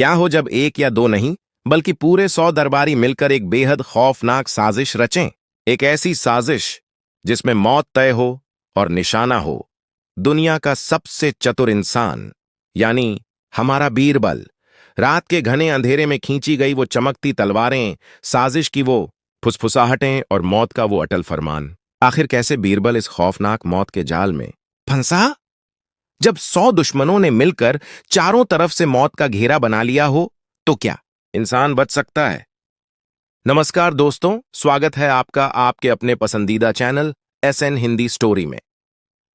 क्या हो जब एक या दो नहीं, बल्कि पूरे 100 दरबारी मिलकर एक बेहद खौफनाक साजिश रचें। एक ऐसी साजिश जिसमें मौत तय हो और निशाना हो दुनिया का सबसे चतुर इंसान, यानी हमारा बीरबल। रात के घने अंधेरे में खींची गई वो चमकती तलवारें, साजिश की वो फुसफुसाहटें और मौत का वो अटल फरमान। आखिर कैसे बीरबल इस खौफनाक मौत के जाल में फंसा? जब 100 दुश्मनों ने मिलकर चारों तरफ से मौत का घेरा बना लिया हो, तो क्या इंसान बच सकता है? नमस्कार दोस्तों, स्वागत है आपका आपके अपने पसंदीदा चैनल SN हिंदी स्टोरी में।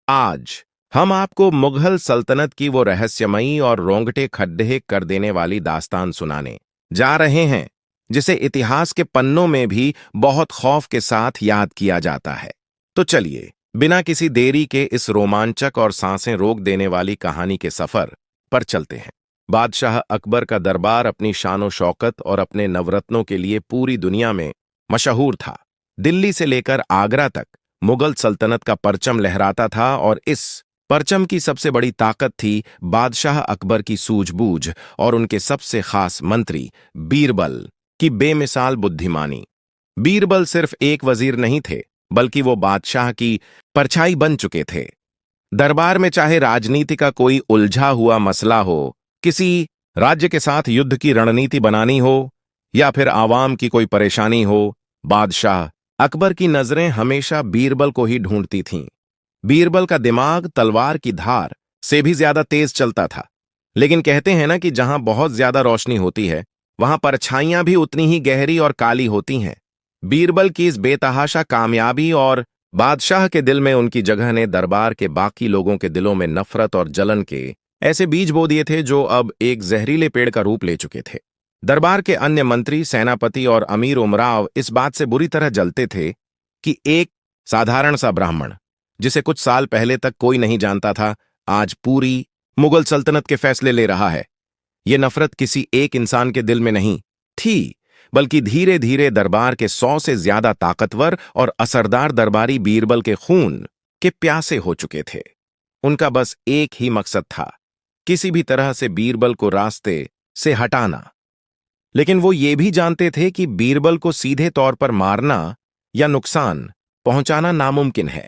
आज हम आपको मुगल सल्तनत की वो रहस्यमयी और रोंगटे खड्डे कर देने वाली दास्तान सुनाने जा रहे हैं, जिसे इतिहास के पन्नों में भी बहुत खौफ के साथ याद किया जाता है। तो चलिए, बिना किसी देरी के इस रोमांचक और सांसें रोक देने वाली कहानी के सफर पर चलते हैं। बादशाह अकबर का दरबार अपनी शानो शौकत और अपने नवरत्नों के लिए पूरी दुनिया में मशहूर था। दिल्ली से लेकर आगरा तक मुगल सल्तनत का परचम लहराता था और इस परचम की सबसे बड़ी ताकत थी बादशाह अकबर की सूझबूझ और उनके सबसे खास मंत्री बीरबल की बेमिसाल बुद्धिमानी। बीरबल सिर्फ एक वजीर नहीं थे, बल्कि वो बादशाह की परछाई बन चुके थे। दरबार में चाहे राजनीति का कोई उलझा हुआ मसला हो, किसी राज्य के साथ युद्ध की रणनीति बनानी हो, या फिर आवाम की कोई परेशानी हो, बादशाह अकबर की नजरें हमेशा बीरबल को ही ढूंढती थीं। बीरबल का दिमाग तलवार की धार से भी ज्यादा तेज चलता था, लेकिन कहते हैं ना कि जहां बहुत ज्यादा रोशनी होती है, वहां परछाइयां भी उतनी ही गहरी और काली होती हैं। बीरबल की इस बेतहाशा कामयाबी और बादशाह के दिल में उनकी जगह ने दरबार के बाकी लोगों के दिलों में नफरत और जलन के ऐसे बीज बो दिए थे जो अब एक जहरीले पेड़ का रूप ले चुके थे। दरबार के अन्य मंत्री, सेनापति और अमीर उमराव इस बात से बुरी तरह जलते थे कि एक साधारण सा ब्राह्मण, जिसे कुछ साल पहले तक कोई नहीं जानता था, आज पूरी मुगल सल्तनत के फैसले ले रहा है। ये नफरत किसी एक इंसान के दिल में नहीं थी, बल्कि धीरे धीरे दरबार के 100 से ज्यादा ताकतवर और असरदार दरबारी बीरबल के खून के प्यासे हो चुके थे। उनका बस एक ही मकसद था, किसी भी तरह से बीरबल को रास्ते से हटाना। लेकिन वो ये भी जानते थे कि बीरबल को सीधे तौर पर मारना या नुकसान पहुंचाना नामुमकिन है,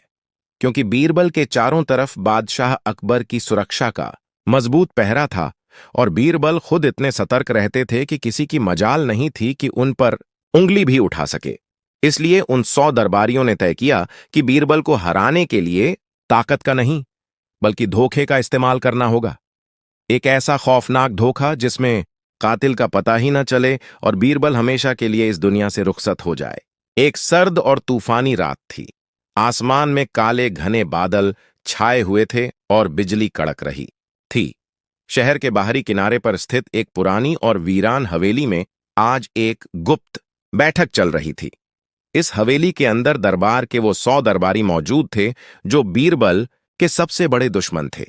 क्योंकि बीरबल के चारों तरफ बादशाह अकबर की सुरक्षा का मजबूत पहरा था और बीरबल खुद इतने सतर्क रहते थे कि किसी की मजाल नहीं थी कि उन पर उंगली भी उठा सके। इसलिए उन 100 दरबारियों ने तय किया कि बीरबल को हराने के लिए ताकत का नहीं, बल्कि धोखे का इस्तेमाल करना होगा। एक ऐसा खौफनाक धोखा जिसमें कातिल का पता ही न चले और बीरबल हमेशा के लिए इस दुनिया से रुखसत हो जाए। एक सर्द और तूफानी रात थी। आसमान में काले घने बादल छाए हुए थे और बिजली कड़क रही थी। शहर के बाहरी किनारे पर स्थित एक पुरानी और वीरान हवेली में आज एक गुप्त बैठक चल रही थी। इस हवेली के अंदर दरबार के वो 100 दरबारी मौजूद थे जो बीरबल के सबसे बड़े दुश्मन थे।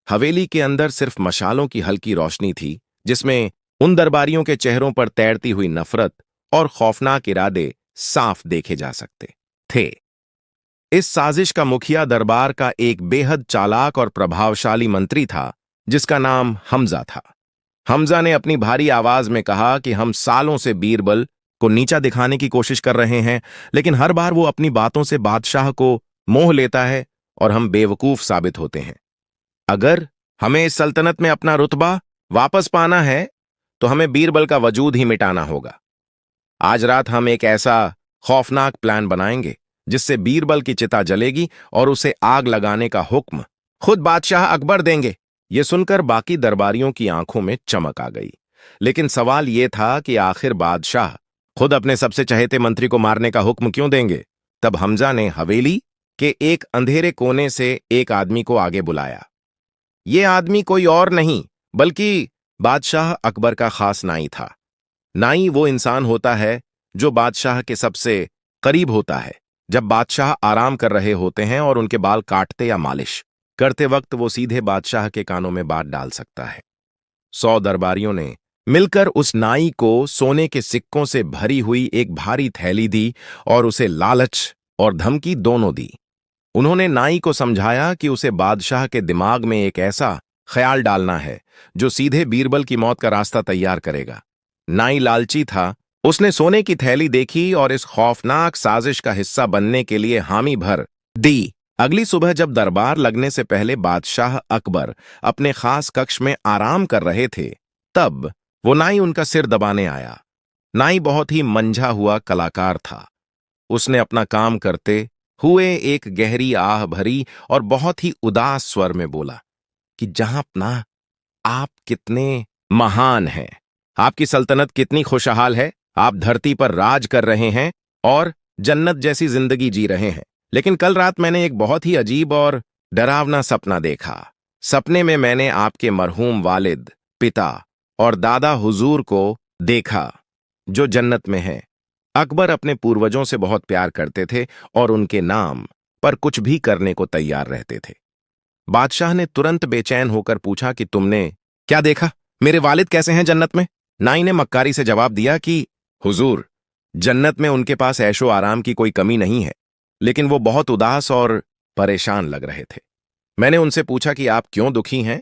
हवेली के अंदर सिर्फ मशालों की हल्की रोशनी थी, जिसमें उन दरबारियों के चेहरों पर तैरती हुई नफरत और खौफनाक इरादे साफ देखे जा सकते थे। इस साजिश का मुखिया दरबार का एक बेहद चालाक और प्रभावशाली मंत्री था, जिसका नाम हमजा था। हमजा ने अपनी भारी आवाज में कहा कि हम सालों से बीरबल को नीचा दिखाने की कोशिश कर रहे हैं, लेकिन हर बार वो अपनी बातों से बादशाह को मोह लेता है और हम बेवकूफ साबित होते हैं। अगर हमें इस सल्तनत में अपना रुतबा वापस पाना है, तो हमें बीरबल का वजूद ही मिटाना होगा। आज रात हम एक ऐसा खौफनाक प्लान बनाएंगे जिससे बीरबल की चिता जलेगी और उसे आग लगाने का हुक्म खुद बादशाह अकबर देंगे। ये सुनकर बाकी दरबारियों की आंखों में चमक आ गई, लेकिन सवाल यह था कि आखिर बादशाह खुद अपने सबसे चहेते मंत्री को मारने का हुक्म क्यों देंगे? तब हमजा ने हवेली के एक अंधेरे कोने से एक आदमी को आगे बुलाया। ये आदमी कोई और नहीं बल्कि बादशाह अकबर का खास नाई था। नाई वो इंसान होता है जो बादशाह के सबसे करीब होता है जब बादशाह आराम कर रहे होते हैं और उनके बाल काटते या मालिश करते वक्त वो सीधे बादशाह के कानों में बात डाल सकता है। 100 दरबारियों ने मिलकर उस नाई को सोने के सिक्कों से भरी हुई एक भारी थैली दी और उसे लालच और धमकी दोनों दी। उन्होंने नाई को समझाया कि उसे बादशाह के दिमाग में एक ऐसा ख्याल डालना है जो सीधे बीरबल की मौत का रास्ता तैयार करेगा। नाई लालची था, उसने सोने की थैली देखी और इस खौफनाक साजिश का हिस्सा बनने के लिए हामी भर दी। अगली सुबह जब दरबार लगने से पहले बादशाह अकबर अपने खास कक्ष में आराम कर रहे थे, तब वो नाई उनका सिर दबाने आया। नाई बहुत ही मंझा हुआ कलाकार था। उसने अपना काम करते हुए एक गहरी आह भरी और बहुत ही उदास स्वर में बोला कि जहांपनाह, आप कितने महान हैं। आपकी सल्तनत कितनी खुशहाल है। आप धरती पर राज कर रहे हैं और जन्नत जैसी जिंदगी जी रहे हैं। लेकिन कल रात मैंने एक बहुत ही अजीब और डरावना सपना देखा। सपने में मैंने आपके मरहूम वालिद, पिता और दादा हुजूर को देखा जो जन्नत में हैं। अकबर अपने पूर्वजों से बहुत प्यार करते थे और उनके नाम पर कुछ भी करने को तैयार रहते थे। बादशाह ने तुरंत बेचैन होकर पूछा कि तुमने क्या देखा? मेरे वालिद कैसे हैं जन्नत में? नाई ने मक्कारी से जवाब दिया कि हुजूर, जन्नत में उनके पास ऐशो आराम की कोई कमी नहीं है, लेकिन वो बहुत उदास और परेशान लग रहे थे। मैंने उनसे पूछा कि आप क्यों दुखी हैं?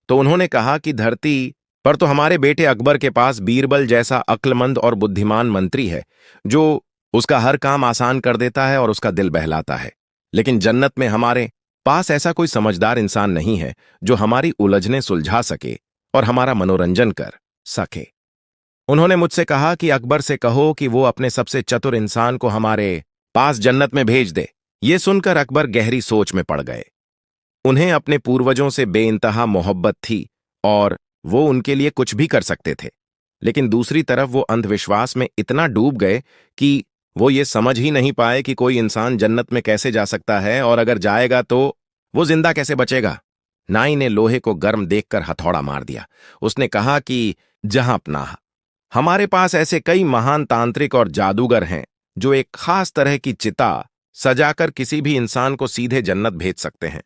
तो उन्होंने कहा कि धरती पर तो हमारे बेटे अकबर के पास बीरबल जैसा अक्लमंद और बुद्धिमान मंत्री है, जो उसका हर काम आसान कर देता है और उसका दिल बहलाता है। लेकिन जन्नत में हमारे पास ऐसा कोई समझदार इंसान नहीं है जो हमारी उलझनें सुलझा सके और हमारा मनोरंजन कर सके। उन्होंने मुझसे कहा कि अकबर से कहो कि वो अपने सबसे चतुर इंसान को हमारे पास जन्नत में भेज दे। ये सुनकर अकबर गहरी सोच में पड़ गए। उन्हें अपने पूर्वजों से बेइंतहा मोहब्बत थी और वो उनके लिए कुछ भी कर सकते थे। लेकिन दूसरी तरफ वो अंधविश्वास में इतना डूब गए कि वो ये समझ ही नहीं पाए कि कोई इंसान जन्नत में कैसे जा सकता है और अगर जाएगा तो वो जिंदा कैसे बचेगा। नाई ने लोहे को गर्म देखकर हथौड़ा मार दिया। उसने कहा कि जहांपनाह, हमारे पास ऐसे कई महान तांत्रिक और जादूगर हैं जो एक खास तरह की चिता सजाकर किसी भी इंसान को सीधे जन्नत भेज सकते हैं।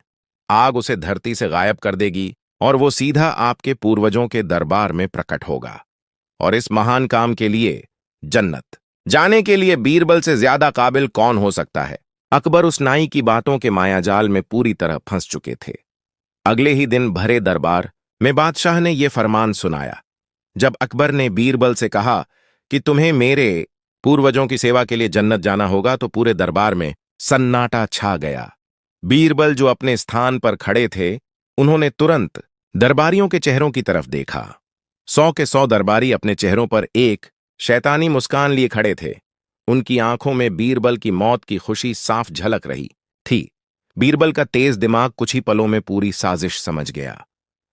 आग उसे धरती से गायब कर देगी और वो सीधा आपके पूर्वजों के दरबार में प्रकट होगा। और इस महान काम के लिए जन्नत जाने के लिए बीरबल से ज्यादा काबिल कौन हो सकता है? अकबर उस नाई की बातों के मायाजाल में पूरी तरह फंस चुके थे। अगले ही दिन भरे दरबार में बादशाह ने यह फरमान सुनाया। जब अकबर ने बीरबल से कहा कि तुम्हें मेरे पूर्वजों की सेवा के लिए जन्नत जाना होगा, तो पूरे दरबार में सन्नाटा छा गया। बीरबल जो अपने स्थान पर खड़े थे, उन्होंने तुरंत दरबारियों के चेहरों की तरफ देखा। 100 के 100 दरबारी अपने चेहरों पर एक शैतानी मुस्कान लिए खड़े थे। उनकी आंखों में बीरबल की मौत की खुशी साफ झलक रही थी। बीरबल का तेज दिमाग कुछ ही पलों में पूरी साजिश समझ गया।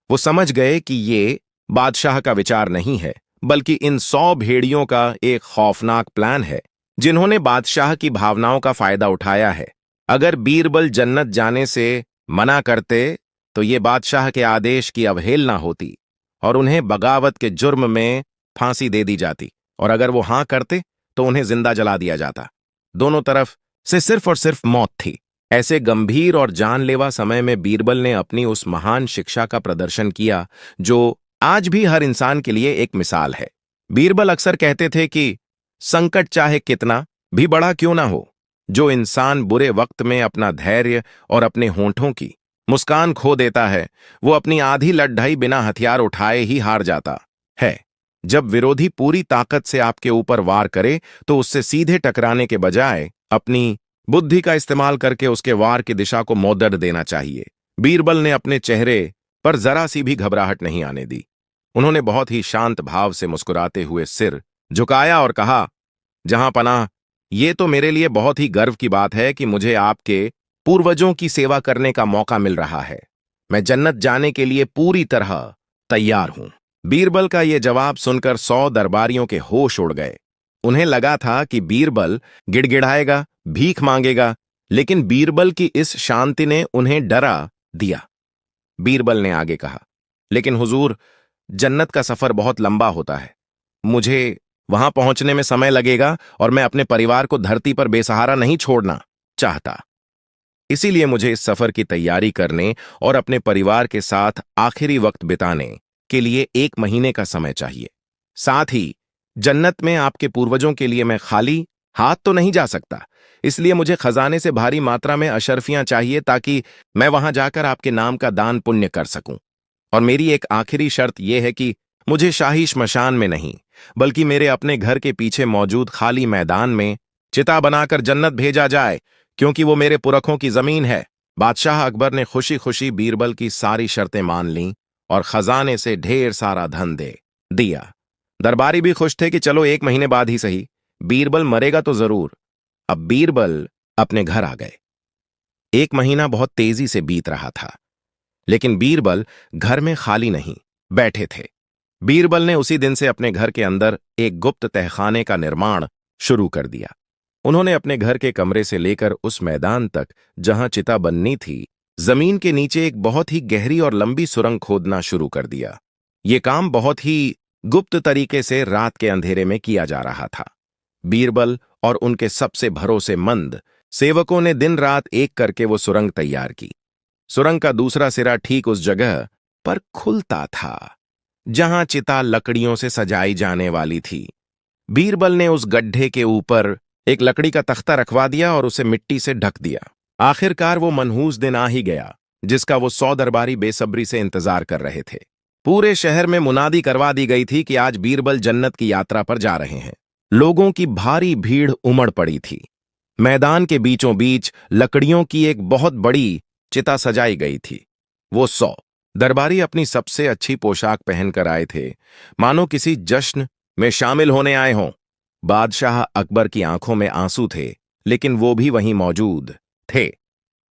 वो समझ गए कि ये बादशाह का विचार नहीं है, बल्कि इन 100 भेड़ियों का एक खौफनाक प्लान है, जिन्होंने बादशाह की भावनाओं का फायदा उठाया है। अगर बीरबल जन्नत जाने से मना करते तो ये बादशाह के आदेश की अवहेलना होती और उन्हें बगावत के जुर्म में फांसी दे दी जाती, और अगर वो हां करते तो उन्हें जिंदा जला दिया जाता। दोनों तरफ से सिर्फ और सिर्फ मौत थी। ऐसे गंभीर और जानलेवा समय में बीरबल ने अपनी उस महान शिक्षा का प्रदर्शन किया जो आज भी हर इंसान के लिए एक मिसाल है। बीरबल अक्सर कहते थे कि संकट चाहे कितना भी बड़ा क्यों ना हो, जो इंसान बुरे वक्त में अपना धैर्य और अपने होंठों की मुस्कान खो देता है, वो अपनी आधी लड़ाई बिना हथियार उठाए ही हार जाता है। जब विरोधी पूरी ताकत से आपके ऊपर वार करे तो उससे सीधे टकराने के बजाय अपनी बुद्धि का इस्तेमाल करके उसके वार की दिशा को मोड़ देना चाहिए। बीरबल ने अपने चेहरे पर जरा सी भी घबराहट नहीं आने दी। उन्होंने बहुत ही शांत भाव से मुस्कुराते हुए सिर झुकाया और कहा, जहांपनाह, ये तो मेरे लिए बहुत ही गर्व की बात है कि मुझे आपके पूर्वजों की सेवा करने का मौका मिल रहा है। मैं जन्नत जाने के लिए पूरी तरह तैयार हूं। बीरबल का यह जवाब सुनकर 100 दरबारियों के होश उड़ गए। उन्हें लगा था कि बीरबल गिड़गिड़ाएगा, भीख मांगेगा, लेकिन बीरबल की इस शांति ने उन्हें डरा दिया। बीरबल ने आगे कहा, लेकिन हुजूर, जन्नत का सफर बहुत लंबा होता है। मुझे वहां पहुंचने में समय लगेगा और मैं अपने परिवार को धरती पर बेसहारा नहीं छोड़ना चाहता। इसीलिए मुझे इस सफर की तैयारी करने और अपने परिवार के साथ आखिरी वक्त बिताने के लिए 1 महीने का समय चाहिए। साथ ही जन्नत में आपके पूर्वजों के लिए मैं खाली हाथ तो नहीं जा सकता, इसलिए मुझे खजाने से भारी मात्रा में अशर्फियां चाहिए ताकि मैं वहां जाकर आपके नाम का दान पुण्य कर सकूं। और मेरी एक आखिरी शर्त यह है कि मुझे शाही श्मशान में नहीं, बल्कि मेरे अपने घर के पीछे मौजूद खाली मैदान में चिता बनाकर जन्नत भेजा जाए, क्योंकि वो मेरे पुरखों की जमीन है। बादशाह अकबर ने खुशी खुशी बीरबल की सारी शर्तें मान लीं और खजाने से ढेर सारा धन दे दिया। दरबारी भी खुश थे कि चलो 1 महीने बाद ही सही, बीरबल मरेगा तो जरूर। अब बीरबल अपने घर आ गए। 1 महीना बहुत तेजी से बीत रहा था, लेकिन बीरबल घर में खाली नहीं बैठे थे। बीरबल ने उसी दिन से अपने घर के अंदर एक गुप्त तहखाने का निर्माण शुरू कर दिया। उन्होंने अपने घर के कमरे से लेकर उस मैदान तक जहां चिता बननी थी, जमीन के नीचे एक बहुत ही गहरी और लंबी सुरंग खोदना शुरू कर दिया। ये काम बहुत ही गुप्त तरीके से रात के अंधेरे में किया जा रहा था। बीरबल और उनके सबसे भरोसेमंद सेवकों ने दिन रात एक करके वो सुरंग तैयार की। सुरंग का दूसरा सिरा ठीक उस जगह पर खुलता था जहां चिता लकड़ियों से सजाई जाने वाली थी। बीरबल ने उस गड्ढे के ऊपर एक लकड़ी का तख्ता रखवा दिया और उसे मिट्टी से ढक दिया। आखिरकार वो मनहूस दिन आ ही गया जिसका वो 100 दरबारी बेसब्री से इंतजार कर रहे थे। पूरे शहर में मुनादी करवा दी गई थी कि आज बीरबल जन्नत की यात्रा पर जा रहे हैं। लोगों की भारी भीड़ उमड़ पड़ी थी। मैदान के बीचों बीच लकड़ियों की एक बहुत बड़ी चिता सजाई गई थी। वो 100 दरबारी अपनी सबसे अच्छी पोशाक पहनकर आए थे, मानो किसी जश्न में शामिल होने आए हों। बादशाह अकबर की आंखों में आंसू थे, लेकिन वो भी वहीं मौजूद थे।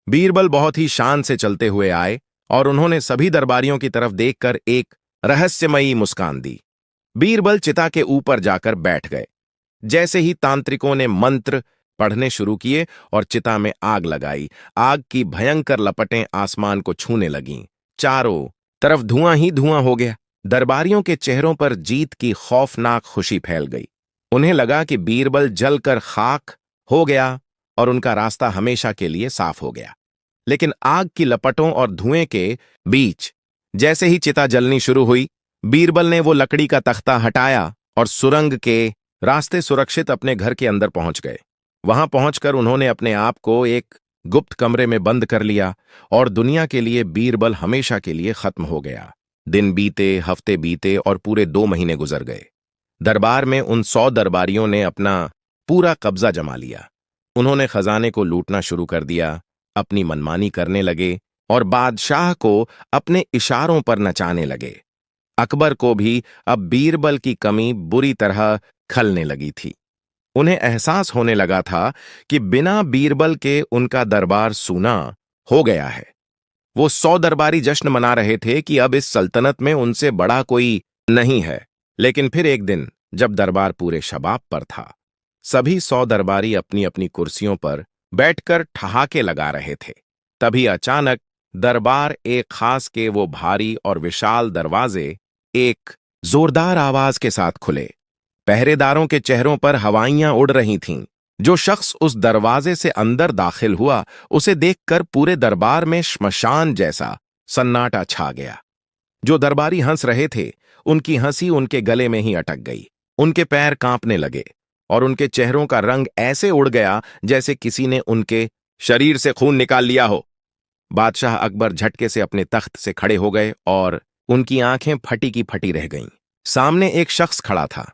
बीरबल बहुत ही शान से चलते हुए आए और उन्होंने सभी दरबारियों की तरफ देखकर एक रहस्यमयी मुस्कान दी। बीरबल चिता के ऊपर जाकर बैठ गए। जैसे ही तांत्रिकों ने मंत्र पढ़ने शुरू किए और चिता में आग लगाई, आग की भयंकर लपटें आसमान को छूने लगीं। चारों तरफ धुआं ही धुआं हो गया। दरबारियों के चेहरों पर जीत की खौफनाक खुशी फैल गई। उन्हें लगा कि बीरबल जलकर खाक हो गया और उनका रास्ता हमेशा के लिए साफ हो गया। लेकिन आग की लपटों और धुएं के बीच जैसे ही चिता जलनी शुरू हुई, बीरबल ने वो लकड़ी का तख्ता हटाया और सुरंग के रास्ते सुरक्षित अपने घर के अंदर पहुंच गए। वहां पहुंचकर उन्होंने अपने आप को एक गुप्त कमरे में बंद कर लिया और दुनिया के लिए बीरबल हमेशा के लिए खत्म हो गया। दिन बीते, हफ्ते बीते और पूरे 2 महीने गुजर गए। दरबार में उन 100 दरबारियों ने अपना पूरा कब्जा जमा लिया। उन्होंने खजाने को लूटना शुरू कर दिया, अपनी मनमानी करने लगे और बादशाह को अपने इशारों पर नचाने लगे। अकबर को भी अब बीरबल की कमी बुरी तरह खलने लगी थी। उन्हें एहसास होने लगा था कि बिना बीरबल के उनका दरबार सूना हो गया है। वो 100 दरबारी जश्न मना रहे थे कि अब इस सल्तनत में उनसे बड़ा कोई नहीं है। लेकिन फिर एक दिन जब दरबार पूरे शबाब पर था, सभी 100 दरबारी अपनी अपनी कुर्सियों पर बैठकर ठहाके लगा रहे थे। तभी अचानक दरबार एक खास के वो भारी और विशाल दरवाजे एक जोरदार आवाज के साथ खुले। पहरेदारों के चेहरों पर हवाइयां उड़ रही थीं। जो शख्स उस दरवाजे से अंदर दाखिल हुआ, उसे देखकर पूरे दरबार में श्मशान जैसा सन्नाटा छा गया। जो दरबारी हंस रहे थे, उनकी हंसी उनके गले में ही अटक गई। उनके पैर कांपने लगे और उनके चेहरों का रंग ऐसे उड़ गया जैसे किसी ने उनके शरीर से खून निकाल लिया हो। बादशाह अकबर झटके से अपने तख्त से खड़े हो गए और उनकी आंखें फटी की फटी रह गईं। सामने एक शख्स खड़ा था।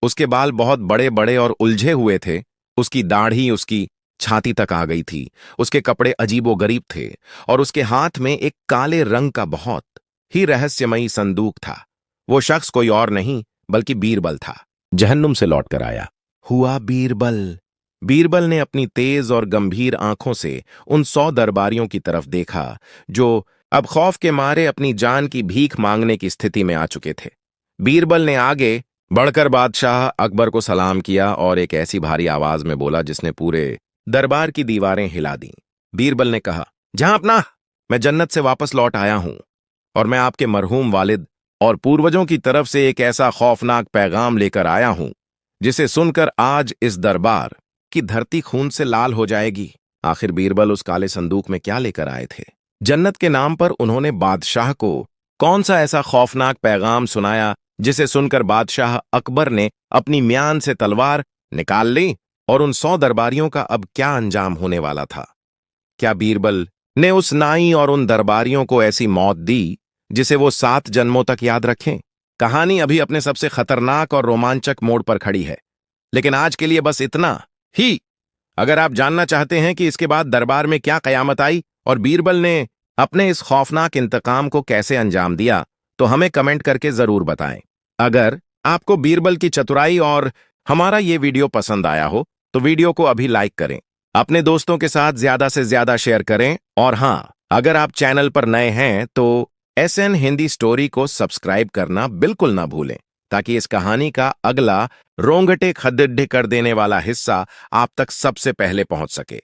उसके बाल बहुत बड़े बड़े और उलझे हुए थे। उसकी दाढ़ी उसकी छाती तक आ गई थी। उसके कपड़े अजीबोगरीब थे और उसके हाथ में एक काले रंग का बहुत ही रहस्यमयी संदूक था। वो शख्स कोई और नहीं बल्कि बीरबल था, जहन्नुम से लौट कर आया हुआ बीरबल। बीरबल ने अपनी तेज और गंभीर आंखों से उन 100 दरबारियों की तरफ देखा जो अब खौफ के मारे अपनी जान की भीख मांगने की स्थिति में आ चुके थे। बीरबल ने आगे बढ़कर बादशाह अकबर को सलाम किया और एक ऐसी भारी आवाज में बोला जिसने पूरे दरबार की दीवारें हिला दी। बीरबल ने कहा, जहां अपना मैं जन्नत से वापस लौट आया हूं और मैं आपके मरहूम वालिद और पूर्वजों की तरफ से एक ऐसा खौफनाक पैगाम लेकर आया हूं जिसे सुनकर आज इस दरबार की धरती खून से लाल हो जाएगी। आखिर बीरबल उस काले संदूक में क्या लेकर आए थे? जन्नत के नाम पर उन्होंने बादशाह को कौन सा ऐसा खौफनाक पैगाम सुनाया जिसे सुनकर बादशाह अकबर ने अपनी म्यान से तलवार निकाल ली? और उन 100 दरबारियों का अब क्या अंजाम होने वाला था? क्या बीरबल ने उस नाई और उन दरबारियों को ऐसी मौत दी जिसे वो 7 जन्मों तक याद रखें। कहानी अभी अपने सबसे खतरनाक और रोमांचक मोड़ पर खड़ी है, लेकिन आज के लिए बस इतना ही। अगर आप जानना चाहते हैं कि इसके बाद दरबार में क्या कयामत आई और बीरबल ने अपने इस खौफनाक इंतकाम को कैसे अंजाम दिया, तो हमें कमेंट करके जरूर बताएं। अगर आपको बीरबल की चतुराई और हमारा ये वीडियो पसंद आया हो तो वीडियो को अभी लाइक करें, अपने दोस्तों के साथ ज्यादा से ज्यादा शेयर करें, और हाँ, अगर आप चैनल पर नए हैं तो SN हिंदी स्टोरी को सब्सक्राइब करना बिल्कुल ना भूलें, ताकि इस कहानी का अगला रोंगटे खड़ेड्डे कर देने वाला हिस्सा आप तक सबसे पहले पहुंच सके।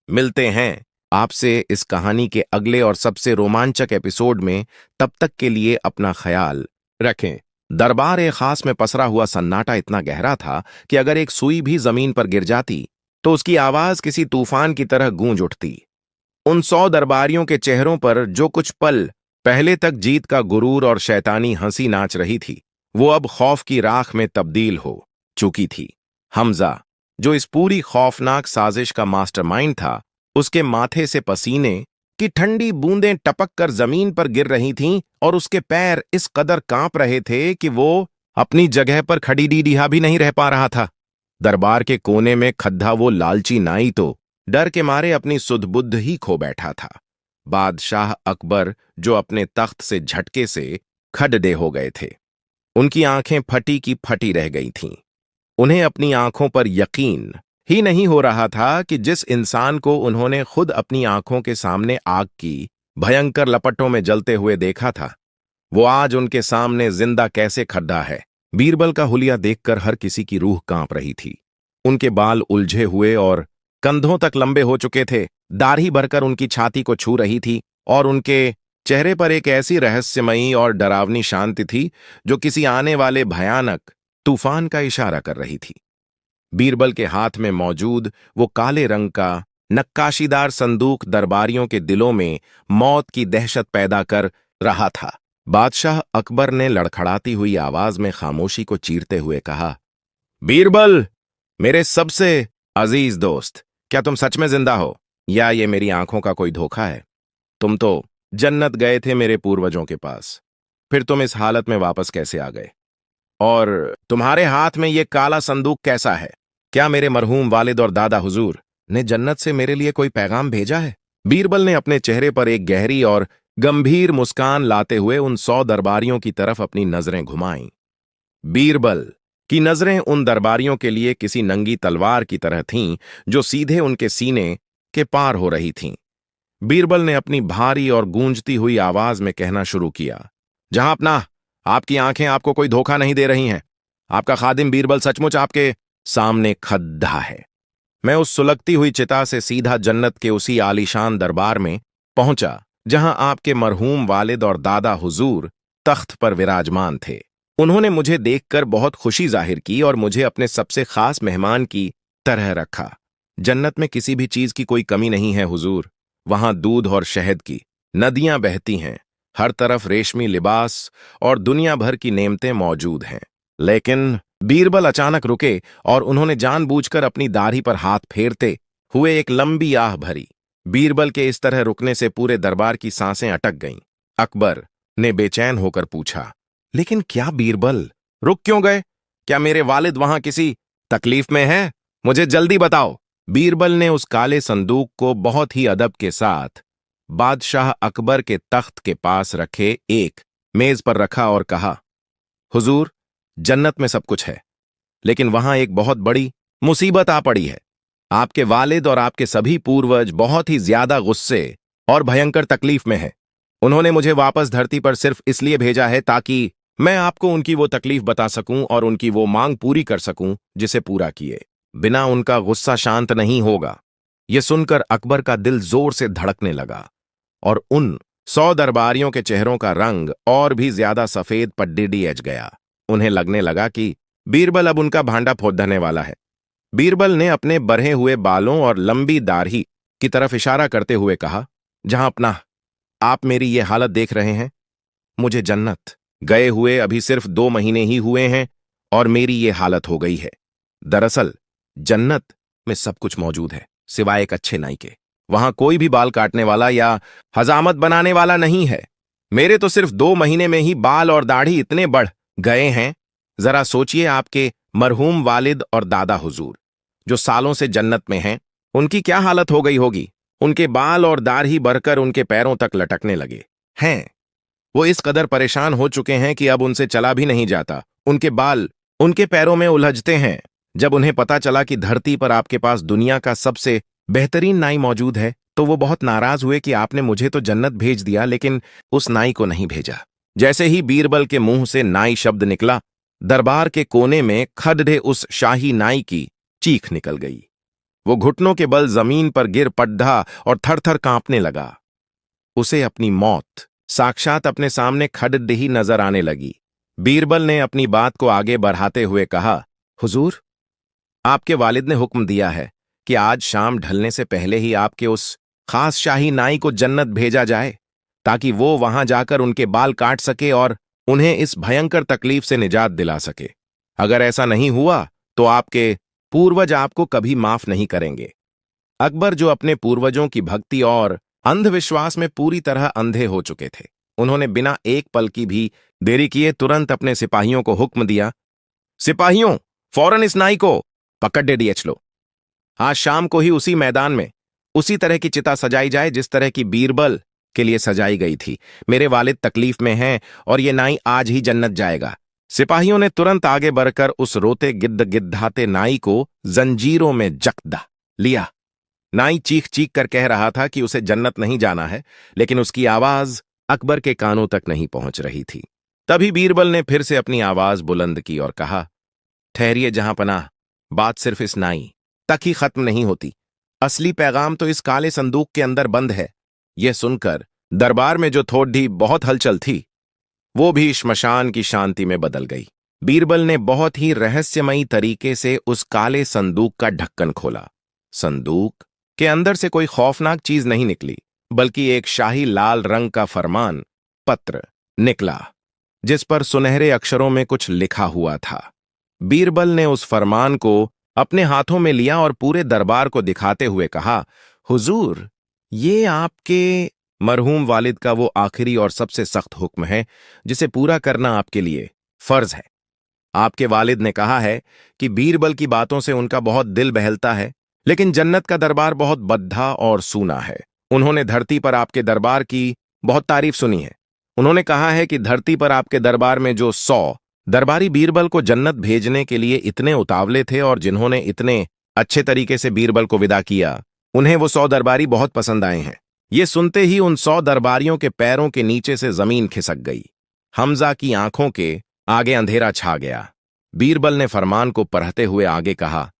मिलते हैं आपसे इस कहानी के अगले और सबसे रोमांचक एपिसोड में। तब तक के लिए अपना ख्याल रखें। दरबार ए खास में पसरा हुआ सन्नाटा इतना गहरा था कि अगर एक सुई भी जमीन पर गिर जाती तो उसकी आवाज किसी तूफान की तरह गूंज उठती। उन 100 दरबारियों के चेहरों पर जो कुछ पल पहले तक जीत का गुरूर और शैतानी हंसी नाच रही थी, वो अब खौफ की राख में तब्दील हो चुकी थी। हमजा, जो इस पूरी खौफनाक साजिश का मास्टरमाइंड था, उसके माथे से पसीने की ठंडी बूंदें टपक कर जमीन पर गिर रही थीं और उसके पैर इस कदर कांप रहे थे कि वो अपनी जगह पर खड़ी डीडीहा भी नहीं रह पा रहा था। दरबार के कोने में खद्दा वो लालची नाई तो डर के मारे अपनी सुध-बुद्ध ही खो बैठा था। बादशाह अकबर, जो अपने तख्त से झटके से खड़े हो गए थे, उनकी आंखें फटी की फटी रह गई थीं। उन्हें अपनी आंखों पर यकीन ही नहीं हो रहा था कि जिस इंसान को उन्होंने खुद अपनी आंखों के सामने आग की भयंकर लपटों में जलते हुए देखा था, वो आज उनके सामने जिंदा कैसे खड़ा है। बीरबल का हुलिया देखकर हर किसी की रूह कांप रही थी। उनके बाल उलझे हुए और कंधों तक लंबे हो चुके थे, दाढ़ी भरकर उनकी छाती को छू रही थी, और उनके चेहरे पर एक ऐसी रहस्यमयी और डरावनी शांति थी जो किसी आने वाले भयानक तूफान का इशारा कर रही थी। बीरबल के हाथ में मौजूद वो काले रंग का नक्काशीदार संदूक दरबारियों के दिलों में मौत की दहशत पैदा कर रहा था। बादशाह अकबर ने लड़खड़ाती हुई आवाज में खामोशी को चीरते हुए कहा, बीरबल, मेरे सबसे अजीज दोस्त, क्या तुम सच में जिंदा हो या ये मेरी आंखों का कोई धोखा है? तुम तो जन्नत गए थे मेरे पूर्वजों के पास, फिर तुम इस हालत में वापस कैसे आ गए? और तुम्हारे हाथ में ये काला संदूक कैसा है? क्या मेरे मरहूम वालिद और दादा हुजूर ने जन्नत से मेरे लिए कोई पैगाम भेजा है? बीरबल ने अपने चेहरे पर एक गहरी और गंभीर मुस्कान लाते हुए उन 100 दरबारियों की तरफ अपनी नजरें घुमाईं। बीरबल की नजरें उन दरबारियों के लिए किसी नंगी तलवार की तरह थीं जो सीधे उनके सीने के पार हो रही थीं। बीरबल ने अपनी भारी और गूंजती हुई आवाज में कहना शुरू किया, जहां अपना, आपकी आंखें आपको कोई धोखा नहीं दे रही हैं। आपका खादिम बीरबल सचमुच आपके सामने खड़ा है। मैं उस सुलगती हुई चिता से सीधा जन्नत के उसी आलीशान दरबार में पहुंचा जहां आपके मरहूम वालिद और दादा हुजूर तख्त पर विराजमान थे। उन्होंने मुझे देखकर बहुत खुशी जाहिर की और मुझे अपने सबसे खास मेहमान की तरह रखा। जन्नत में किसी भी चीज की कोई कमी नहीं है हुजूर। वहां दूध और शहद की नदियां बहती हैं, हर तरफ रेशमी लिबास और दुनिया भर की नेमतें मौजूद हैं। लेकिन बीरबल अचानक रुके और उन्होंने जानबूझकर अपनी दाढ़ी पर हाथ फेरते हुए एक लंबी आह भरी। बीरबल के इस तरह रुकने से पूरे दरबार की सांसें अटक गईं। अकबर ने बेचैन होकर पूछा, लेकिन क्या बीरबल, रुक क्यों गए? क्या मेरे वालिद वहां किसी तकलीफ में हैं? मुझे जल्दी बताओ। बीरबल ने उस काले संदूक को बहुत ही अदब के साथ बादशाह अकबर के तख्त के पास रखे एक मेज पर रखा और कहा, हुजूर, जन्नत में सब कुछ है, लेकिन वहां एक बहुत बड़ी मुसीबत आ पड़ी है। आपके वालिद और आपके सभी पूर्वज बहुत ही ज्यादा गुस्से और भयंकर तकलीफ में हैं। उन्होंने मुझे वापस धरती पर सिर्फ इसलिए भेजा है ताकि मैं आपको उनकी वो तकलीफ बता सकूं और उनकी वो मांग पूरी कर सकूं जिसे पूरा किए बिना उनका गुस्सा शांत नहीं होगा। यह सुनकर अकबर का दिल जोर से धड़कने लगा और उन 100 दरबारियों के चेहरों का रंग और भी ज्यादा सफेद पड्डीडी एज गया। उन्हें लगने लगा कि बीरबल अब उनका भांडा फोड़ने वाला है। बीरबल ने अपने बढ़े हुए बालों और लंबी दाढ़ी की तरफ इशारा करते हुए कहा, जहां अपना, आप मेरी ये हालत देख रहे हैं, मुझे जन्नत गए हुए अभी सिर्फ 2 महीने ही हुए हैं और मेरी ये हालत हो गई है। दरअसल जन्नत में सब कुछ मौजूद है सिवाय एक अच्छे नाई के। वहां कोई भी बाल काटने वाला या हजामत बनाने वाला नहीं है। मेरे तो सिर्फ 2 महीने में ही बाल और दाढ़ी इतने बढ़ गए हैं। जरा सोचिए, आपके मरहूम वालिद और दादा हुजूर, जो सालों से जन्नत में हैं, उनकी क्या हालत हो गई होगी। उनके बाल और दाढ़ी बढ़कर उनके पैरों तक लटकने लगे हैं। वो इस कदर परेशान हो चुके हैं कि अब उनसे चला भी नहीं जाता। उनके बाल उनके पैरों में उलझते हैं। जब उन्हें पता चला कि धरती पर आपके पास दुनिया का सबसे बेहतरीन नाई मौजूद है, तो वो बहुत नाराज हुए कि आपने मुझे तो जन्नत भेज दिया, लेकिन उस नाई को नहीं भेजा। जैसे ही बीरबल के मुंह से नाई शब्द निकला, दरबार के कोने में खड़े उस शाही नाई की चीख निकल गई। वो घुटनों के बल जमीन पर गिर पड़ा और थर थर कांपने लगा। उसे अपनी मौत साक्षात अपने सामने खड़े ही नजर आने लगी। बीरबल ने अपनी बात को आगे बढ़ाते हुए कहा, हुजूर, आपके वालिद ने हुक्म दिया है कि आज शाम ढलने से पहले ही आपके उस खास शाही नाई को जन्नत भेजा जाए, ताकि वो वहां जाकर उनके बाल काट सके और उन्हें इस भयंकर तकलीफ से निजात दिला सके। अगर ऐसा नहीं हुआ तो आपके पूर्वज आपको कभी माफ नहीं करेंगे। अकबर, जो अपने पूर्वजों की भक्ति और अंधविश्वास में पूरी तरह अंधे हो चुके थे, उन्होंने बिना एक पल की भी देरी किए तुरंत अपने सिपाहियों को हुक्म दिया, सिपाहियों, फौरन इस नाई को पकड़ डीएच लो। आज शाम को ही उसी मैदान में उसी तरह की चिता सजाई जाए जिस तरह की बीरबल के लिए सजाई गई थी। मेरे वालिद तकलीफ में हैं और ये नाई आज ही जन्नत जाएगा। सिपाहियों ने तुरंत आगे बढ़कर उस रोते गिद्ध गिद्धाते नाई को जंजीरों में जकड़ा लिया। नाई चीख चीख कर कह रहा था कि उसे जन्नत नहीं जाना है, लेकिन उसकी आवाज अकबर के कानों तक नहीं पहुंच रही थी। तभी बीरबल ने फिर से अपनी आवाज बुलंद की और कहा, ठहरिए जहांपनाह, बात सिर्फ इस नाई तक ही खत्म नहीं होती। असली पैगाम तो इस काले संदूक के अंदर बंद है। यह सुनकर दरबार में जो थोड़ी बहुत हलचल थी, वो भी श्मशान की शांति में बदल गई। बीरबल ने बहुत ही रहस्यमयी तरीके से उस काले संदूक का ढक्कन खोला। संदूक के अंदर से कोई खौफनाक चीज नहीं निकली, बल्कि एक शाही लाल रंग का फरमान पत्र निकला, जिस पर सुनहरे अक्षरों में कुछ लिखा हुआ था। बीरबल ने उस फरमान को अपने हाथों में लिया और पूरे दरबार को दिखाते हुए कहा, हुजूर, ये आपके मरहूम वालिद का वो आखिरी और सबसे सख्त हुक्म है जिसे पूरा करना आपके लिए फर्ज है। आपके वालिद ने कहा है कि बीरबल की बातों से उनका बहुत दिल बहलता है, लेकिन जन्नत का दरबार बहुत बद्धा और सूना है। उन्होंने धरती पर आपके दरबार की बहुत तारीफ सुनी है। उन्होंने कहा है कि धरती पर आपके दरबार में जो 100 दरबारी बीरबल को जन्नत भेजने के लिए इतने उतावले थे और जिन्होंने इतने अच्छे तरीके से बीरबल को विदा किया, उन्हें वो 100 दरबारी बहुत पसंद आए हैं। ये सुनते ही उन 100 दरबारियों के पैरों के नीचे से जमीन खिसक गई। हमजा की आंखों के आगे अंधेरा छा गया। बीरबल ने फरमान को पढ़ते हुए आगे कहा,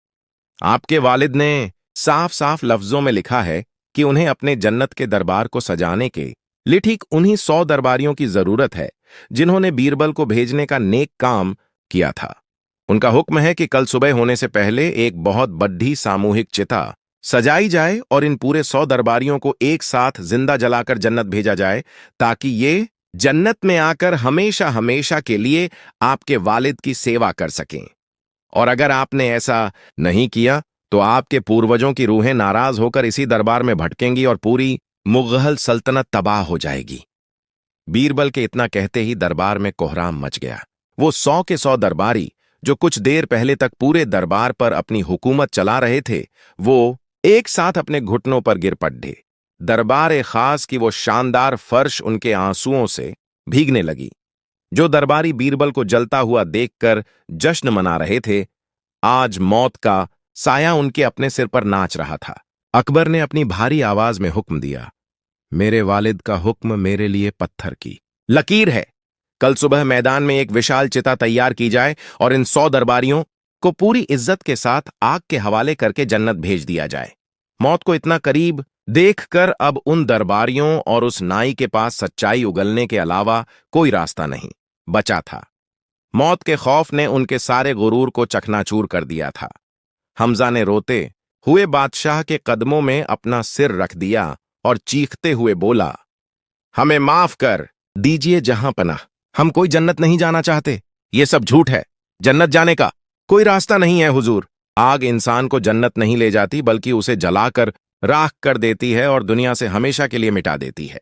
आपके वालिद ने साफ साफ लफ्जों में लिखा है कि उन्हें अपने जन्नत के दरबार को सजाने के लिए ठीक उन्हीं 100 दरबारियों की जरूरत है जिन्होंने बीरबल को भेजने का नेक काम किया था। उनका हुक्म है कि कल सुबह होने से पहले एक बहुत बड़ी सामूहिक चिता सजाई जाए और इन पूरे 100 दरबारियों को एक साथ जिंदा जलाकर जन्नत भेजा जाए, ताकि ये जन्नत में आकर हमेशा हमेशा के लिए आपके वालिद की सेवा कर सकें। और अगर आपने ऐसा नहीं किया तो आपके पूर्वजों की रूहें नाराज होकर इसी दरबार में भटकेंगी और पूरी मुगल सल्तनत तबाह हो जाएगी। बीरबल के इतना कहते ही दरबार में कोहराम मच गया। वो 100 के 100 दरबारी जो कुछ देर पहले तक पूरे दरबार पर अपनी हुकूमत चला रहे थे, वो एक साथ अपने घुटनों पर गिर पड़े। दरबार खास की वो शानदार फर्श उनके आंसुओं से भीगने लगी। जो दरबारी बीरबल को जलता हुआ देखकर जश्न मना रहे थे, आज मौत का साया उनके अपने सिर पर नाच रहा था। अकबर ने अपनी भारी आवाज में हुक्म दिया, मेरे वालिद का हुक्म मेरे लिए पत्थर की लकीर है। कल सुबह मैदान में एक विशाल चिता तैयार की जाए और इन 100 दरबारियों को पूरी इज्जत के साथ आग के हवाले करके जन्नत भेज दिया जाए। मौत को इतना करीब देखकर अब उन दरबारियों और उस नाई के पास सच्चाई उगलने के अलावा कोई रास्ता नहीं बचा था। मौत के खौफ ने उनके सारे गुरूर को चकनाचूर कर दिया था। हमजा ने रोते हुए बादशाह के कदमों में अपना सिर रख दिया और चीखते हुए बोला, हमें माफ कर दीजिए जहांपनाह, हम कोई जन्नत नहीं जाना चाहते। ये सब झूठ है। जन्नत जाने का कोई रास्ता नहीं है हुजूर। आग इंसान को जन्नत नहीं ले जाती, बल्कि उसे जलाकर राख कर देती है और दुनिया से हमेशा के लिए मिटा देती है।